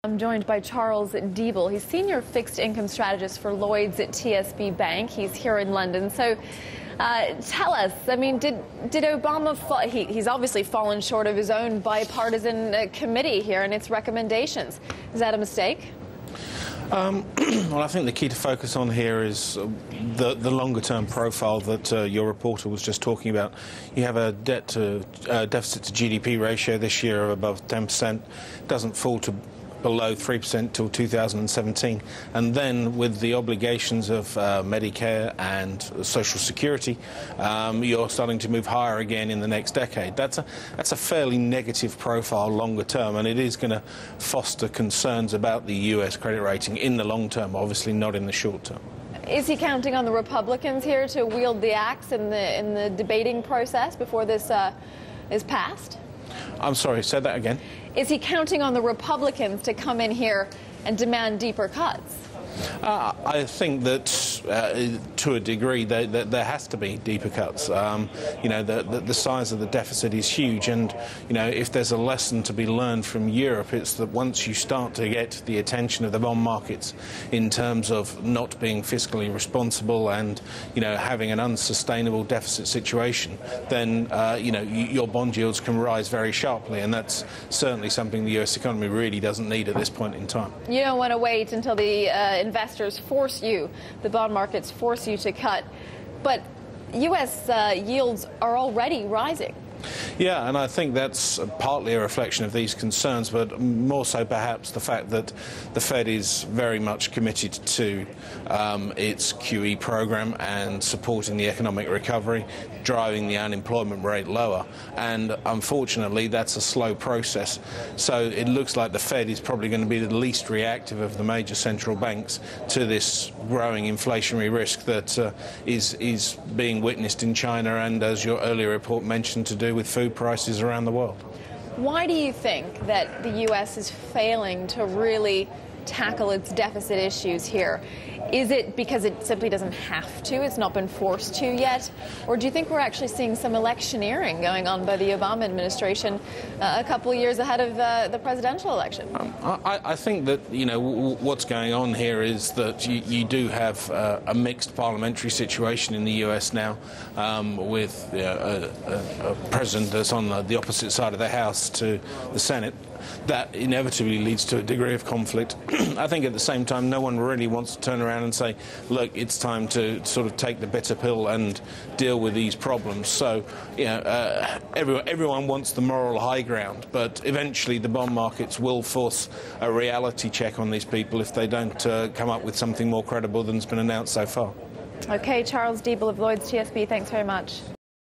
I'm joined by Charles Diebel. He's senior fixed income strategist for Lloyds TSB Bank. He's here in London. So tell us, I mean, did Obama fall? He's obviously fallen short of his own bipartisan committee here and its recommendations. Is that a mistake? Well, I think the key to focus on here is the longer-term profile that your reporter was just talking about. You have a deficit to GDP ratio this year of above 10%. Doesn't fall to below 3% till 2017, and then with the obligations of Medicare and Social Security, you're starting to move higher again in the next decade. That's a fairly negative profile longer term, and it is going to foster concerns about the US credit rating in the long term, obviously not in the short term. Is he counting on the Republicans here to wield the axe in the debating process before this is passed? I'm sorry, say that again. Is he counting on the Republicans to come in here and demand deeper cuts? I think that to a degree there has to be deeper cuts. You know, the size of the deficit is huge, and you know, if there's a lesson to be learned from Europe, it's that once you start to get the attention of the bond markets in terms of not being fiscally responsible and you know having an unsustainable deficit situation, then you know your bond yields can rise very sharply, and that's certainly something the US economy really doesn't need at this point in time. You don't want to wait until the investors force you, the bond markets force you to cut, but U.S. yields are already rising. Yeah, and I think that's partly a reflection of these concerns, but more so perhaps the fact that the Fed is very much committed to its QE program and supporting the economic recovery, driving the unemployment rate lower, and unfortunately that's a slow process. So it looks like the Fed is probably going to be the least reactive of the major central banks to this growing inflationary risk that is being witnessed in China and, as your earlier report mentioned, to do with food prices around the world. Why do you think that the U.S. is failing to really tackle its deficit issues here? Is it because it simply doesn't have to? It's not been forced to yet? Or do you think we're actually seeing some electioneering going on by the Obama administration a couple of years ahead of the presidential election? I think that, you know, what's going on here is that you do have a mixed parliamentary situation in the US now, with a president that's on the opposite side of the House to the Senate. That inevitably leads to a degree of conflict. I think at the same time no one really wants to turn around and say, look, it's time to sort of take the bitter pill and deal with these problems. So, you know, everyone wants the moral high ground, but eventually the bond markets will force a reality check on these people if they don't come up with something more credible than's been announced so far. Okay, Charles Diebel of Lloyds TSB, thanks very much.